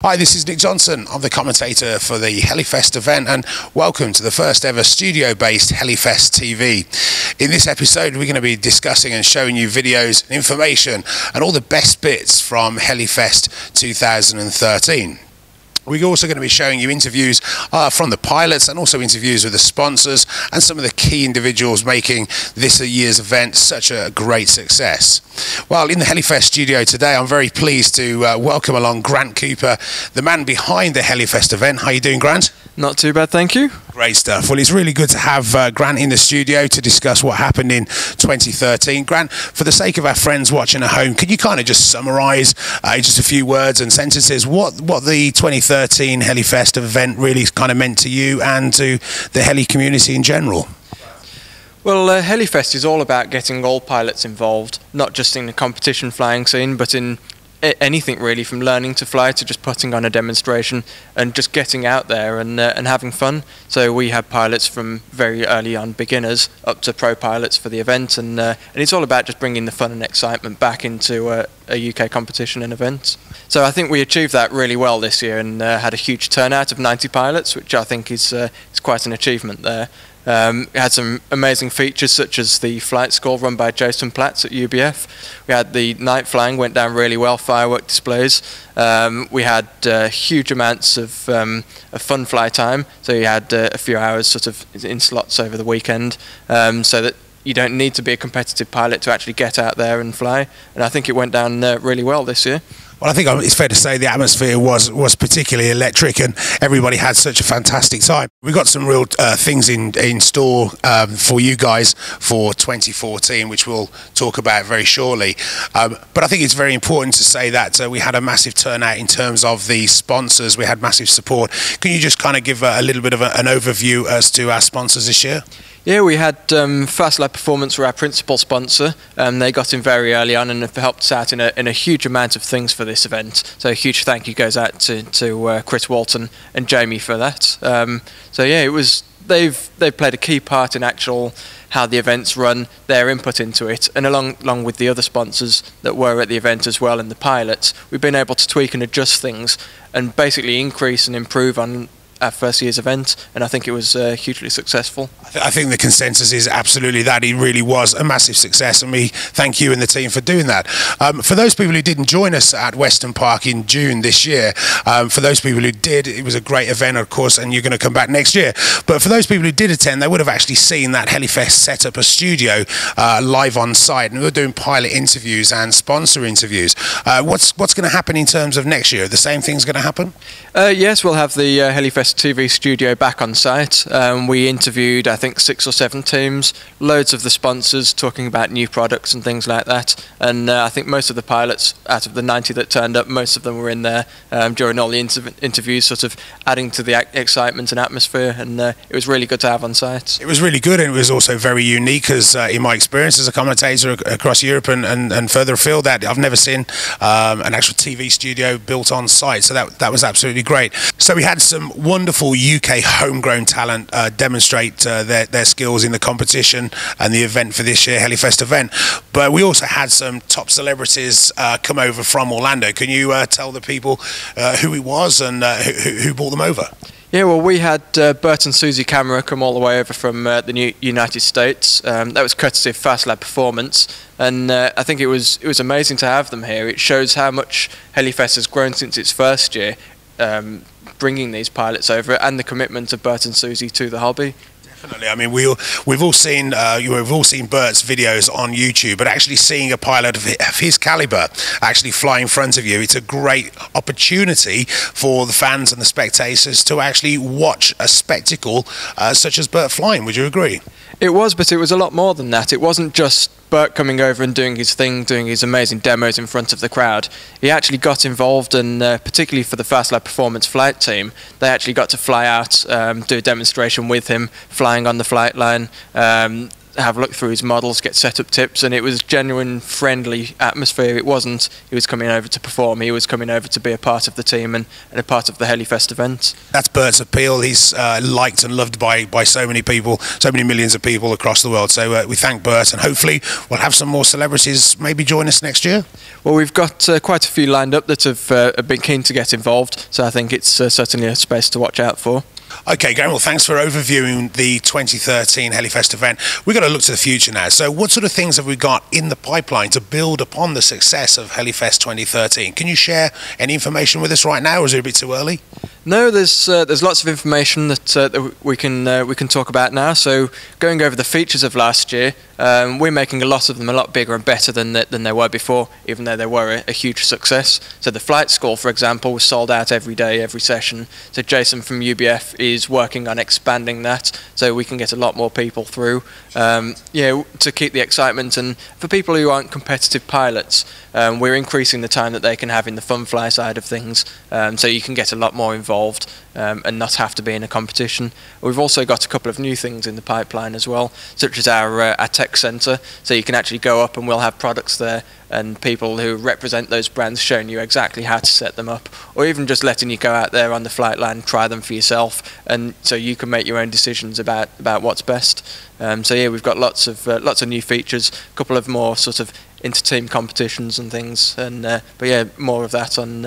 Hi, this is Nick Johnson. I'm the commentator for the HeliFest event, and welcome to the first ever studio-based HeliFest TV. In this episode, we're going to be discussing and showing you videos, information, and all the best bits from HeliFest 2013. We're also going to be showing you interviews from the pilots and also interviews with the sponsors and some of the key individuals making this year's event such a great success. Well, in the HeliFest studio today, I'm very pleased to welcome along Grant Cooper, the man behind the HeliFest event. How are you doing, Grant? Not too bad, thank you. Great stuff. Well, it's really good to have Grant in the studio to discuss what happened in 2013. Grant, for the sake of our friends watching at home, could you kind of just summarise in just a few words and sentences what the 2013 HeliFest event really kind of meant to you and to the heli community in general? Well, HeliFest is all about getting all pilots involved, not just in the competition flying scene, but in anything really, from learning to fly to just putting on a demonstration and just getting out there and having fun. So we had pilots from very early on beginners up to pro pilots for the event, and it's all about just bringing the fun and excitement back into a UK competition and events. So I think we achieved that really well this year and had a huge turnout of 90 pilots, which I think is quite an achievement there. We had some amazing features such as the flight school run by Jason Platts at UBF. We had the night flying, went down really well, firework displays. We had huge amounts of fun fly time, so you had a few hours sort of in slots over the weekend, so that you don't need to be a competitive pilot to actually get out there and fly, and I think it went down really well this year. Well, I think it's fair to say the atmosphere was particularly electric and everybody had such a fantastic time. We've got some real things in store for you guys for 2014, which we'll talk about very shortly. But I think it's very important to say that we had a massive turnout in terms of the sponsors. We had massive support. Can you just kind of give a little bit of an overview as to our sponsors this year? Yeah, we had Fast Lab Performance were our principal sponsor. They got in very early on and have helped us out in a huge amount of things for this event. So a huge thank you goes out to Chris Walton and Jamie for that. So yeah, they've played a key part in actual how the events run, their input into it, and along with the other sponsors that were at the event as well and the pilots, we've been able to tweak and adjust things and basically increase and improve on our first year's event, and I think it was hugely successful. I think the consensus is absolutely that it really was a massive success, and we thank you and the team for doing that. For those people who didn't join us at Weston Park in June this year, for those people who did, it was a great event, of course, and you're going to come back next year. But for those people who did attend, they would have actually seen that HeliFest set up a studio live on site, and we were doing pilot interviews and sponsor interviews. What's going to happen in terms of next year? The same thing's going to happen? Yes, we'll have the HeliFest TV studio back on site. We interviewed, I think, 6 or 7 teams, loads of the sponsors talking about new products and things like that, and I think most of the pilots, out of the 90 that turned up, most of them were in there during all the interviews, sort of adding to the excitement and atmosphere, and it was really good to have on site. It was really good, and it was also very unique, as in my experience as a commentator across Europe and further afield, that I've never seen an actual TV studio built on site, so that was absolutely great. So we had some wonderful UK homegrown talent demonstrate their skills in the competition and the event for this year, HeliFest event. But we also had some top celebrities come over from Orlando. Can you tell the people who it was and who brought them over? Yeah, well, we had Burton Suzy camera come all the way over from the United States. That was courtesy of Fast Lab Performance, and I think it was amazing to have them here. It shows how much HeliFest has grown since its first year, bringing these pilots over, and the commitment of Burton Suzy to the hobby. Definitely. I mean, we've all seen Bert's videos on YouTube, but actually seeing a pilot of his caliber actually fly in front of you, it's a great opportunity for the fans and the spectators to actually watch a spectacle such as Bert flying. Would you agree? It was, but it was a lot more than that. It wasn't just Bert coming over and doing his thing, doing his amazing demos in front of the crowd. He actually got involved, and particularly for the Fast Lab Performance flight team, they actually got to fly out, do a demonstration with him, flying on the flight line, have a look through his models, get setup tips, and it was genuine friendly atmosphere. It wasn't he was coming over to perform, he was coming over to be a part of the team and a part of the HeliFest event. That's Bert's appeal. He's liked and loved by so many people, so many millions of people across the world. So we thank Bert, and hopefully we'll have some more celebrities maybe join us next year. Well, we've got quite a few lined up that have been keen to get involved, so I think it's certainly a space to watch out for. Okay, Gary, well, thanks for overviewing the 2013 HeliFest event. We've got to look to the future now. So what sort of things have we got in the pipeline to build upon the success of HeliFest 2013? Can you share any information with us right now, or is it a bit too early? No, there's lots of information that we can talk about now. So going over the features of last year, we're making a lot of them a lot bigger and better than they were before, even though they were a huge success. So the flight school, for example, was sold out every day, every session. So Jason from UBF is working on expanding that so we can get a lot more people through, to keep the excitement. And for people who aren't competitive pilots, we're increasing the time that they can have in the fun fly side of things, so you can get a lot more involved and not have to be in a competition. We've also got a couple of new things in the pipeline as well, such as our tech centre, so you can actually go up and we'll have products there and people who represent those brands showing you exactly how to set them up, or even just letting you go out there on the flight line, try them for yourself, and so you can make your own decisions about what's best. So yeah, we've got lots of new features, a couple of more sort of inter-team competitions and things, and but yeah, more of that on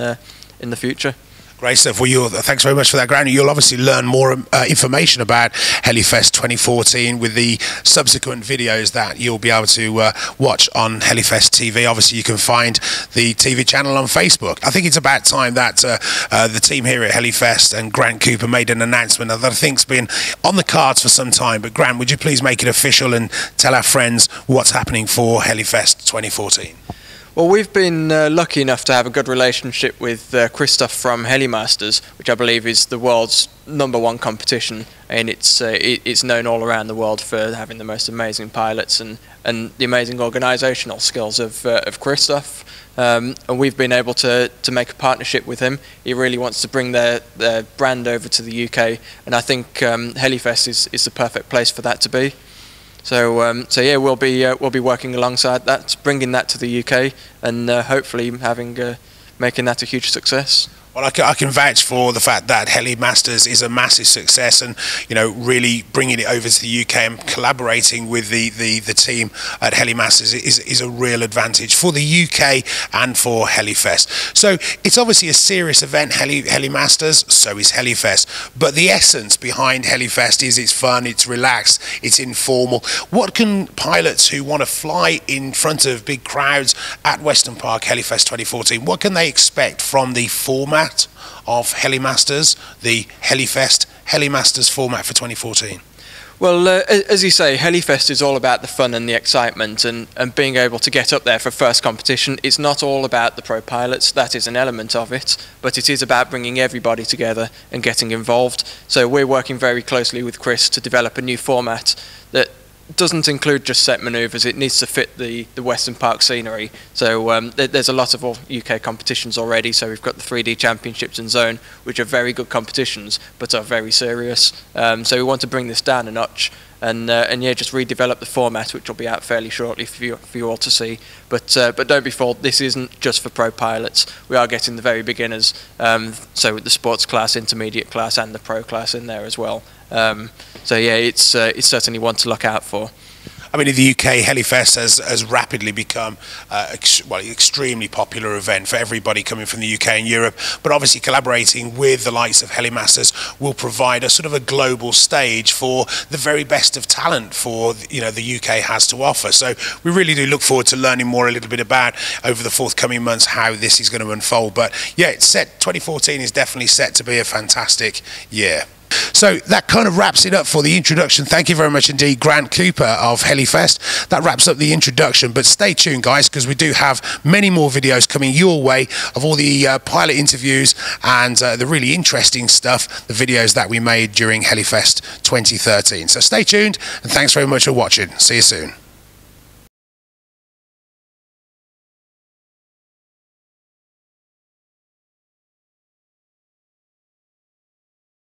in the future. Great stuff. Well, thanks very much for that, Granny. You'll obviously learn more information about HeliFest 2014 with the subsequent videos that you'll be able to watch on HeliFest TV. Obviously, you can find the TV channel on Facebook. I think it's about time that the team here at HeliFest and Grant Cooper made an announcement that I think's been on the cards for some time. But Grant, would you please make it official and tell our friends what's happening for HeliFest 2014? Well, we've been lucky enough to have a good relationship with Christoph from Heli Masters, which I believe is the world's #1 competition, and it's known all around the world for having the most amazing pilots and the amazing organisational skills of Christoph. And we've been able to make a partnership with him. He really wants to bring their brand over to the UK, and I think HeliFest is the perfect place for that to be. So yeah, we'll be working alongside that, bringing that to the UK, and hopefully making that a huge success. Well, I can vouch for the fact that Heli Masters is a massive success, and really bringing it over to the UK and collaborating with the team at Heli Masters is a real advantage for the UK and for HeliFest. So it's obviously a serious event, Heli Masters, so is HeliFest, but the essence behind HeliFest is it's fun, it's relaxed, it's informal. What can pilots who want to fly in front of big crowds at Weston Park HeliFest 2014, what can they expect from the format of Heli Masters, the HeliFest Heli Masters format for 2014? Well, as you say, HeliFest is all about the fun and the excitement and being able to get up there for first competition. It's not all about the pro pilots, that is an element of it, but it is about bringing everybody together and getting involved. So we're working very closely with Chris to develop a new format that doesn't include just set manoeuvres. It needs to fit the Weston Park scenery. So there's a lot of UK competitions already. So we've got the 3D Championships and Zone, which are very good competitions, but are very serious. So we want to bring this down a notch and yeah, just redevelop the format, which will be out fairly shortly for you all to see. But don't be fooled, this isn't just for pro pilots. We are getting the very beginners, so with the sports class, intermediate class, and the pro class in there as well. So yeah, it's certainly one to look out for. I mean, in the UK, HeliFest has rapidly become an extremely popular event for everybody coming from the UK and Europe. But obviously, collaborating with the likes of Heli Masters will provide a sort of a global stage for the very best of talent for the UK has to offer. So we really do look forward to learning more a little bit about over the forthcoming months how this is going to unfold. But yeah, 2014 is definitely set to be a fantastic year. So that kind of wraps it up for the introduction. Thank you very much indeed, Grant Cooper of HeliFest. That wraps up the introduction, but stay tuned, guys, because we do have many more videos coming your way of all the pilot interviews and the really interesting stuff, the videos that we made during HeliFest 2013. So stay tuned, and thanks very much for watching. See you soon.